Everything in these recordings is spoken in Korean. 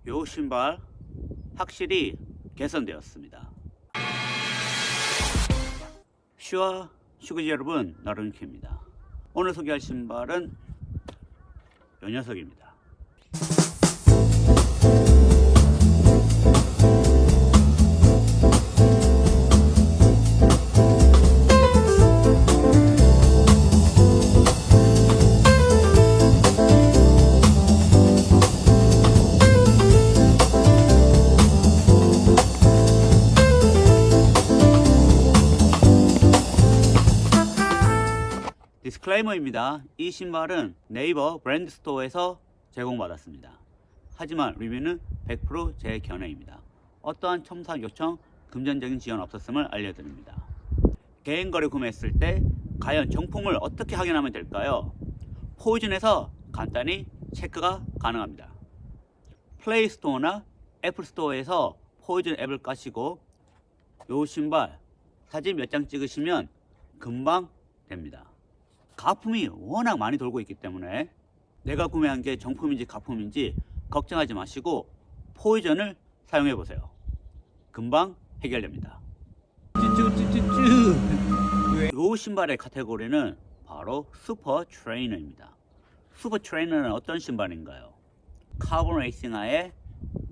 요 신발 확실히 개선되었습니다. 슈아 슈그지 여러분, 나른키입니다. 오늘 소개할 신발은 요 녀석입니다. 디스클레이머입니다. 이 신발은 네이버 브랜드 스토어에서 제공받았습니다. 하지만 리뷰는 100% 제 견해입니다. 어떠한 첨삭 요청, 금전적인 지원 없었음을 알려드립니다. 개인거래 구매했을 때 과연 정품을 어떻게 확인하면 될까요? 포이즌에서 간단히 체크가 가능합니다. 플레이스토어나 애플스토어에서 포이즌 앱을 까시고 이 신발 사진 몇 장 찍으시면 금방 됩니다. 가품이 워낙 많이 돌고 있기 때문에 내가 구매한 게 정품인지 가품인지 걱정하지 마시고 포이전을 사용해 보세요. 금방 해결됩니다. 이 신발의 카테고리는 바로 슈퍼 트레이너입니다. 슈퍼 트레이너는 어떤 신발인가요? 카본 레이싱화에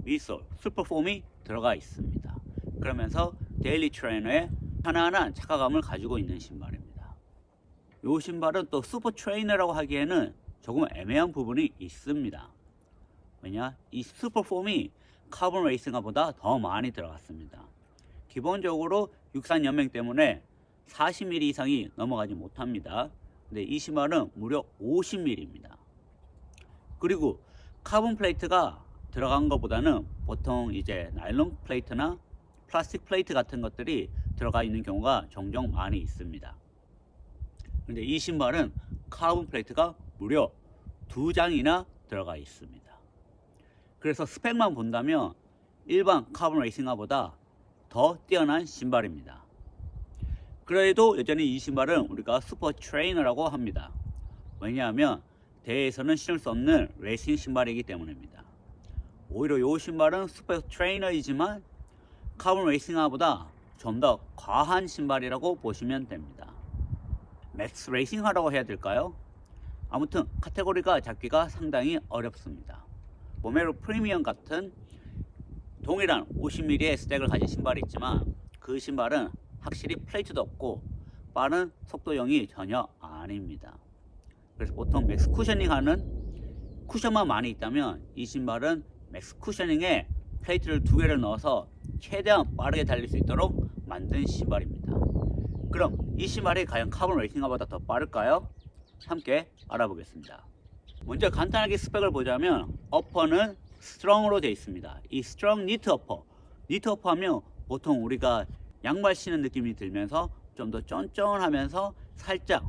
미솔, 슈퍼폼이 들어가 있습니다. 그러면서 데일리 트레이너의 편안한 착화감을 가지고 있는 신발입니다. 이 신발은 또 슈퍼 트레이너라고 하기에는 조금 애매한 부분이 있습니다. 왜냐? 이 슈퍼폼이 카본 레이싱화보다 더 많이 들어갔습니다. 기본적으로 육상 연맹 때문에 40mm 이상이 넘어가지 못합니다. 근데 이 신발은 무려 50mm입니다. 그리고 카본 플레이트가 들어간 것보다는 보통 이제 나일론 플레이트나 플라스틱 플레이트 같은 것들이 들어가 있는 경우가 종종 많이 있습니다. 근데 이 신발은 카본 플레이트가 무려 2장이나 들어가 있습니다. 그래서 스펙만 본다면 일반 카본 레이싱화보다 더 뛰어난 신발입니다. 그래도 여전히 이 신발은 우리가 슈퍼 트레이너라고 합니다. 왜냐하면 대회에서는 신을 수 없는 레이싱 신발이기 때문입니다. 오히려 이 신발은 슈퍼 트레이너이지만 카본 레이싱화보다 좀 더 과한 신발이라고 보시면 됩니다. 맥스 레이싱화라고 해야 될까요? 아무튼 카테고리가 잡기가 상당히 어렵습니다. 보메로 프리미엄 같은 동일한 50mm의 스택을 가진 신발이 있지만 그 신발은 확실히 플레이트도 없고 빠른 속도형이 전혀 아닙니다. 그래서 보통 맥스 쿠셔닝 하는 쿠션만 많이 있다면 이 신발은 맥스 쿠셔닝에 플레이트를 2개를 넣어서 최대한 빠르게 달릴 수 있도록 만든 신발입니다. 그럼 이 신발이 과연 카본 레이싱화보다 더 빠를까요? 함께 알아보겠습니다. 먼저 간단하게 스펙을 보자면 어퍼는 스트롱으로 되어 있습니다. 이 스트롱 니트 어퍼, 니트 어퍼 하면 보통 우리가 양말 신는 느낌이 들면서 좀 더 쫀쫀하면서 살짝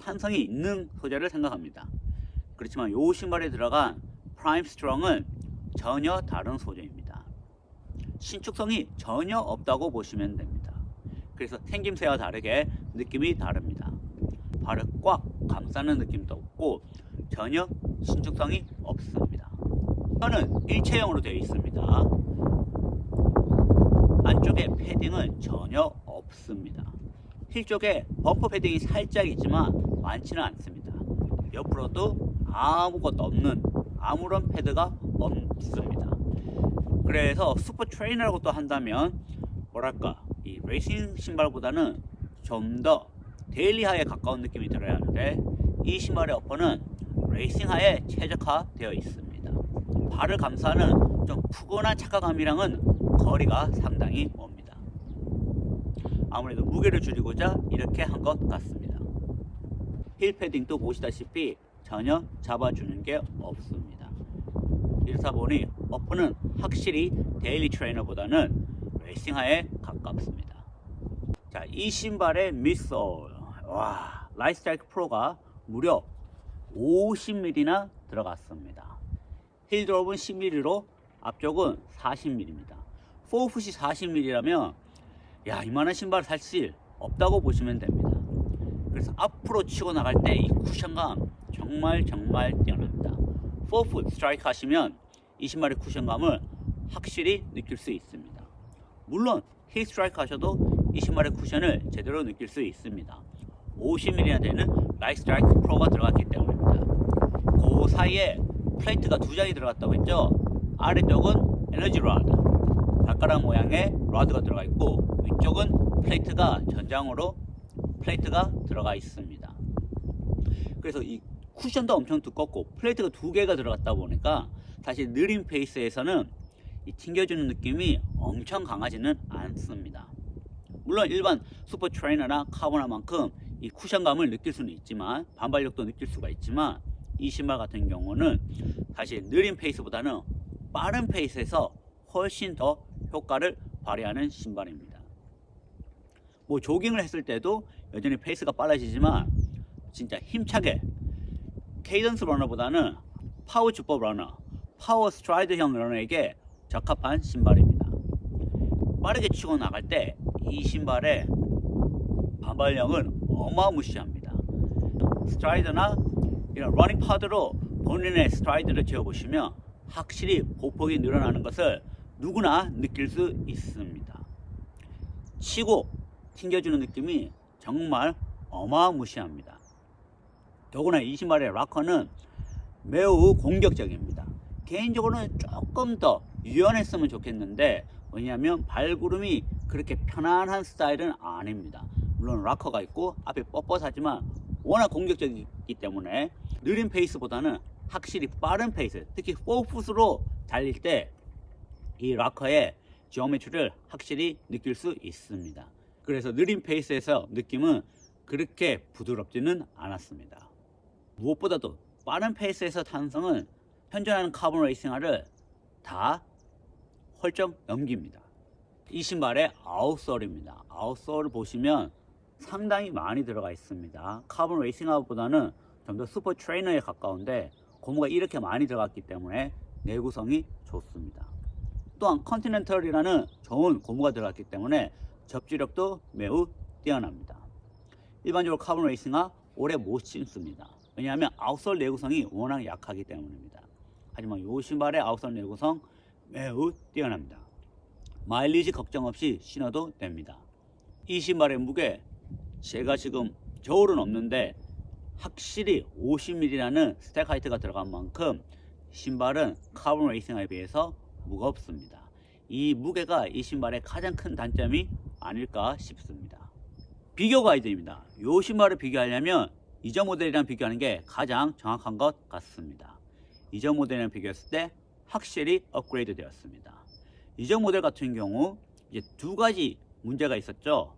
탄성이 있는 소재를 생각합니다. 그렇지만 이 신발에 들어간 프라임 스트롱은 전혀 다른 소재입니다. 신축성이 전혀 없다고 보시면 됩니다. 그래서 생김새와 다르게 느낌이 다릅니다. 발을 꽉 감싸는 느낌도 없고 전혀 신축성이 없습니다. 이거는 일체형으로 되어 있습니다. 안쪽에 패딩은 전혀 없습니다. 힐 쪽에 범퍼 패딩이 살짝 있지만 많지는 않습니다. 옆으로도 아무것도 없는 아무런 패드가 없습니다. 그래서 슈퍼 트레이너라고 또 한다면 뭐랄까 이 레이싱 신발보다는 좀 더 데일리하에 가까운 느낌이 들어야 하는데 이 신발의 어퍼는 레이싱하에 최적화되어 있습니다. 발을 감싸는 좀 푸근한 착화감이랑은 거리가 상당히 멉니다. 아무래도 무게를 줄이고자 이렇게 한 것 같습니다. 힐 패딩도 보시다시피 전혀 잡아주는 게 없습니다. 이러다 보니 어퍼는 확실히 데일리 트레이너보다는 레이싱화에 가깝습니다. 자, 이 신발의 미솔, 와, 라이트스트라이크 프로가 무려 50mm나 들어갔습니다. 힐 드롭은 10mm로 앞쪽은 40mm입니다. 포풋이 40mm라면 야, 이만한 신발 사실 없다고 보시면 됩니다. 그래서 앞으로 치고 나갈 때 이 쿠션감 정말 뛰어납니다. 4풋 스트라이크 하시면 이 신발의 쿠션감을 확실히 느낄 수 있습니다. 물론 힐 스트라이크 하셔도 이 신발의 쿠션을 제대로 느낄 수 있습니다. 50mm나 되는 라이트 스트라이크 프로가 들어갔기 때문입니다. 그 사이에 플레이트가 두 장이 들어갔다고 했죠. 아래쪽은 에너지 라드, 발가락 모양의 라드가 들어가 있고, 위쪽은 플레이트가 전장으로 플레이트가 들어가 있습니다. 그래서 이 쿠션도 엄청 두껍고 플레이트가 두 개가 들어갔다 보니까 사실 느린 페이스에서는 이 튕겨주는 느낌이 엄청 강하지는 않습니다. 물론 일반 슈퍼 트레이너나 카보나만큼 이 쿠션감을 느낄 수는 있지만, 반발력도 느낄 수가 있지만, 이 신발 같은 경우는 사실 느린 페이스보다는 빠른 페이스에서 훨씬 더 효과를 발휘하는 신발입니다. 뭐 조깅을 했을 때도 여전히 페이스가 빨라지지만 진짜 힘차게 케이던스 러너보다는 파워 주법 러너, 파워 스트라이드형 러너에게 적합한 신발입니다. 빠르게 치고 나갈 때 이 신발의 반발력은 어마무시합니다. 스트라이드나 이런 러닝 파드로 본인의 스트라이드를 재어보시면 확실히 보폭이 늘어나는 것을 누구나 느낄 수 있습니다. 치고 튕겨주는 느낌이 정말 어마무시합니다. 더구나 이 신발의 락커는 매우 공격적입니다. 개인적으로는 조금 더 유연했으면 좋겠는데, 왜냐하면 발구름이 그렇게 편안한 스타일은 아닙니다. 물론 락커가 있고 앞에 뻣뻣하지만 워낙 공격적이기 때문에 느린 페이스보다는 확실히 빠른 페이스, 특히 4풋으로 달릴 때 이 락커의 지오메트리를 확실히 느낄 수 있습니다. 그래서 느린 페이스에서 느낌은 그렇게 부드럽지는 않았습니다. 무엇보다도 빠른 페이스에서 탄성은 현존하는 카본 레이싱화를 다 헐쩍 넘깁니다. 이 신발의 아웃솔입니다. 아웃솔을 보시면 상당히 많이 들어가 있습니다. 카본 레이싱화보다는 좀 더 슈퍼 트레이너에 가까운데 고무가 이렇게 많이 들어갔기 때문에 내구성이 좋습니다. 또한 컨티넨털이라는 좋은 고무가 들어갔기 때문에 접지력도 매우 뛰어납니다. 일반적으로 카본 레이싱화 오래 못 신습니다. 왜냐하면 아웃솔 내구성이 워낙 약하기 때문입니다. 하지만 이 신발의 아웃솔 내구성 매우 뛰어납니다. 마일리지 걱정 없이 신어도 됩니다. 이 신발의 무게, 제가 지금 저울은 없는데 확실히 50mm라는 스택 하이트가 들어간 만큼 신발은 카본 레이싱화에 비해서 무겁습니다. 이 무게가 이 신발의 가장 큰 단점이 아닐까 싶습니다. 비교 가이드입니다. 이 신발을 비교하려면 이전 모델이랑 비교하는 게 가장 정확한 것 같습니다. 이전 모델이랑 비교했을 때 확실히 업그레이드 되었습니다. 이전 모델 같은 경우 이제 두 가지 문제가 있었죠.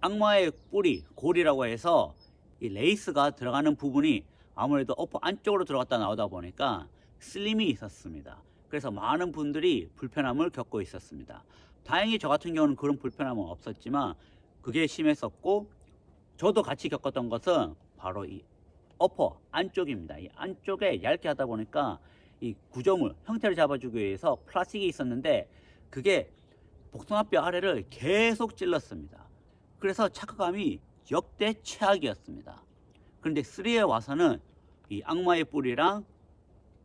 악마의 뿌리, 골이라고 해서 이 레이스가 들어가는 부분이 아무래도 어퍼 안쪽으로 들어갔다 나오다 보니까 슬림이 있었습니다. 그래서 많은 분들이 불편함을 겪고 있었습니다. 다행히 저 같은 경우는 그런 불편함은 없었지만 그게 심했었고, 저도 같이 겪었던 것은 바로 이 어퍼 안쪽입니다. 이 안쪽에 얇게 하다 보니까 이 구조물 형태를 잡아주기 위해서 플라스틱이 있었는데 그게 복숭아뼈 아래를 계속 찔렀습니다. 그래서 착화감이 역대 최악이었습니다. 그런데 3에 와서는 이 악마의 뿌리랑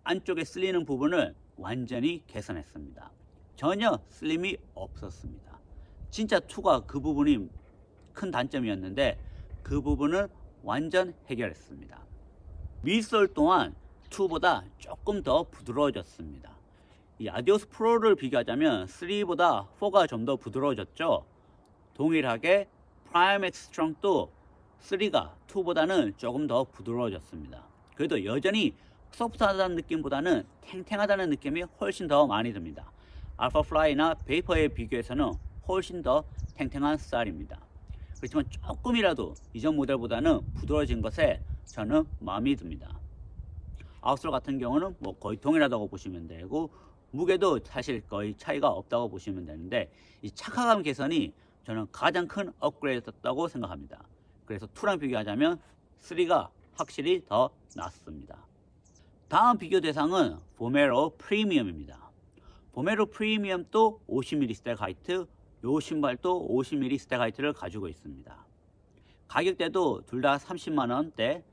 안쪽에 쓸리는 부분을 완전히 개선했습니다. 전혀 슬림이 없었습니다. 진짜 2가 그 부분이 큰 단점이었는데 그 부분을 완전 해결했습니다. 미솔 또한 2보다 조금 더 부드러워졌습니다. 이 아디오스 프로를 비교하자면 3보다 4가 좀 더 부드러워졌죠. 동일하게 프라임엑스 스트롱도 3가 2보다는 조금 더 부드러워졌습니다. 그래도 여전히 소프트하다는 느낌보다는 탱탱하다는 느낌이 훨씬 더 많이 듭니다. 알파플라이나 베이퍼에 비교해서는 훨씬 더 탱탱한 스타일입니다. 그렇지만 조금이라도 이전 모델보다는 부드러워진 것에 저는 마음이 듭니다. 아웃솔 같은 경우는 뭐 거의 동일하다고 보시면 되고, 무게도 사실 거의 차이가 없다고 보시면 되는데, 이 착화감 개선이 저는 가장 큰 업그레이드였다고 생각합니다. 그래서 2랑 비교하자면 3가 확실히 더 낫습니다. 다음 비교 대상은 보메로 프리미엄입니다. 보메로 프리미엄도 50mm 스택 하이트, 요 신발도 50mm 스택 하이트를 가지고 있습니다. 가격대도 둘 다 30만원대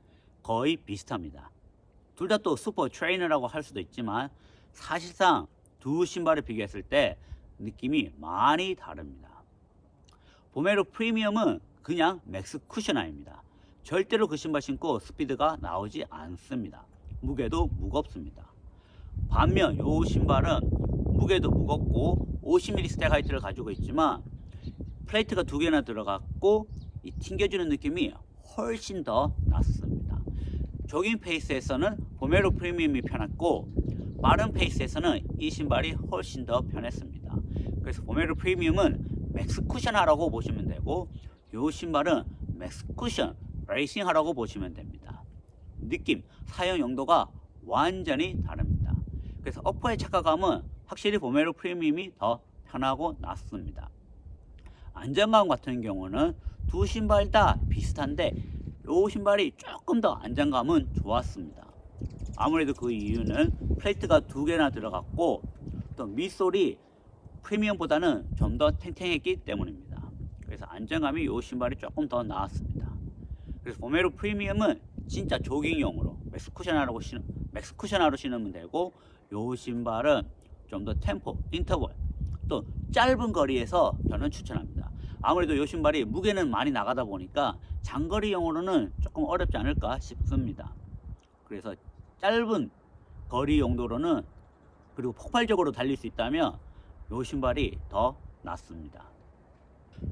거의 비슷합니다. 둘 다 또 슈퍼 트레이너라고 할 수도 있지만 사실상 두 신발을 비교했을 때 느낌이 많이 다릅니다. 보메로 프리미엄은 그냥 맥스 쿠셔나입니다. 절대로 그 신발 신고 스피드가 나오지 않습니다. 무게도 무겁습니다. 반면 이 신발은 무게도 무겁고 50mm 스택 하이트를 가지고 있지만 플레이트가 두 개나 들어갔고 이 튕겨주는 느낌이 훨씬 더 낫습니다. 조깅 페이스에서는 보메로 프리미엄이 편했고 빠른 페이스에서는 이 신발이 훨씬 더 편했습니다. 그래서 보메로 프리미엄은 맥스 쿠션 하라고 보시면 되고 이 신발은 맥스 쿠션 레이싱 하라고 보시면 됩니다. 느낌, 사용 용도가 완전히 다릅니다. 그래서 어퍼의 착화감은 확실히 보메로 프리미엄이 더 편하고 낫습니다. 안정감 같은 경우는 두 신발 다 비슷한데 이 신발이 조금 더 안정감은 좋았습니다. 아무래도 그 이유는 플레이트가 두 개나 들어갔고 또 밑솔이 프리미엄보다는 좀 더 탱탱했기 때문입니다. 그래서 안정감이 이 신발이 조금 더 나았습니다. 그래서 보메로 프리미엄은 진짜 조깅용으로 맥스 쿠션하러 신으면 되고 이 신발은 좀 더 템포, 인터벌 또 짧은 거리에서 저는 추천합니다. 아무래도 이 신발이 무게는 많이 나가다 보니까 장거리용으로는 조금 어렵지 않을까 싶습니다. 그래서 짧은 거리 용도로는 그리고 폭발적으로 달릴 수 있다면 이 신발이 더 낫습니다.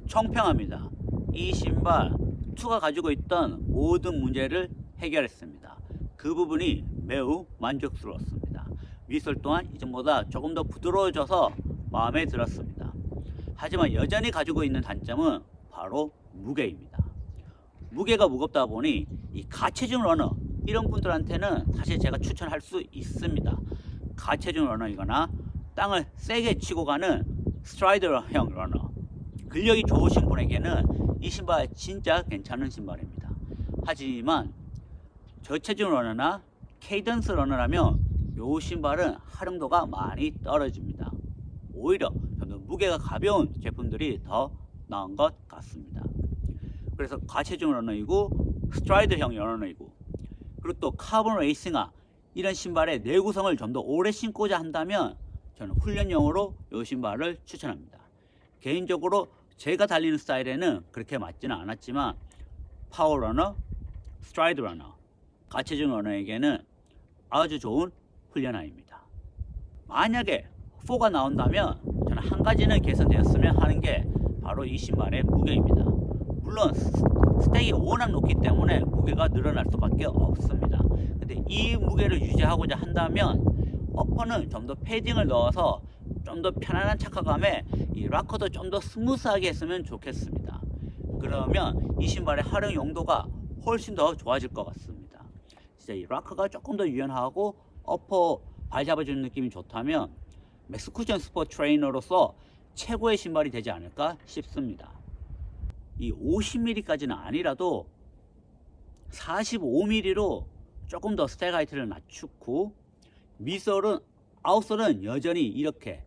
총평합니다. 이 신발 2가 가지고 있던 모든 문제를 해결했습니다. 그 부분이 매우 만족스러웠습니다. 밑솔 또한 이전보다 조금 더 부드러워져서 마음에 들었습니다. 하지만 여전히 가지고 있는 단점은 바로 무게입니다. 무게가 무겁다 보니 이 가체중 러너 이런 분들한테는 사실 제가 추천할 수 있습니다. 가체중 러너이거나 땅을 세게 치고 가는 스트라이더형 러너, 근력이 좋으신 분에게는 이 신발 진짜 괜찮은 신발입니다. 하지만 저체중 러너나 케이던스 러너라면 이 신발은 활용도가 많이 떨어집니다. 오히려 좀 더 무게가 가벼운 제품들이 더 나은 것 같습니다. 그래서 가체중 러너이고 스트라이더형 러너이고 그리고 또 카본 레이싱화 이런 신발의 내구성을 좀 더 오래 신고자 한다면 저는 훈련용으로 이 신발을 추천합니다. 개인적으로 제가 달리는 스타일에는 그렇게 맞지는 않았지만 파워 러너, 스트라이드 러너, 가체중 러너에게는 아주 좋은 훈련화입니다. 만약에 4가 나온다면 저는 한 가지는 개선되었으면 하는 게 바로 이 신발의 무게입니다. 물론 스택이 워낙 높기 때문에 무게가 늘어날 수밖에 없습니다. 근데 이 무게를 유지하고자 한다면 어퍼는 좀 더 패딩을 넣어서 좀 더 편안한 착화감에 이 락커도 좀 더 스무스하게 했으면 좋겠습니다. 그러면 이 신발의 활용 용도가 훨씬 더 좋아질 것 같습니다. 진짜 이 락커가 조금 더 유연하고 어퍼 발 잡아주는 느낌이 좋다면 맥스 쿠션 스포츠 트레이너로서 최고의 신발이 되지 않을까 싶습니다. 이 50mm까지는 아니라도 45mm로 조금 더 스택 하이트를 낮추고 밑솔은 아웃솔은 여전히 이렇게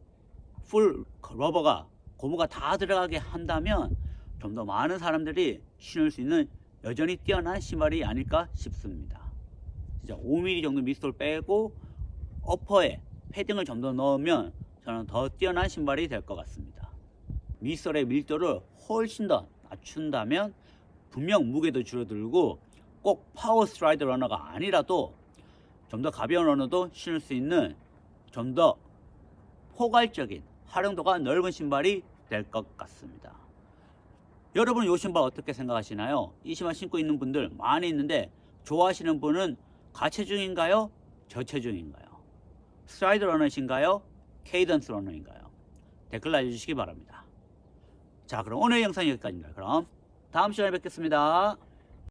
풀 러버가 고무가 다 들어가게 한다면 좀 더 많은 사람들이 신을 수 있는 여전히 뛰어난 신발이 아닐까 싶습니다. 진짜 5mm 정도 밑솔 빼고 어퍼에 패딩을 좀 더 넣으면 저는 더 뛰어난 신발이 될 것 같습니다. 밑솔의 밀도를 훨씬 더 낮춘다면 분명 무게도 줄어들고 꼭 파워 스트라이드 러너가 아니라도 좀 더 가벼운 러너도 신을 수 있는 좀 더 포괄적인 활용도가 넓은 신발이 될 것 같습니다. 여러분 이 신발 어떻게 생각하시나요? 이 신발 신고 있는 분들 많이 있는데 좋아하시는 분은 가체중인가요? 저체중인가요? 스트라이드 러너이신가요? 케이던스 러너인가요? 댓글 알려주시기 바랍니다. 자, 그럼 오늘 영상 여기까지입니다. 그럼 다음 시간에 뵙겠습니다.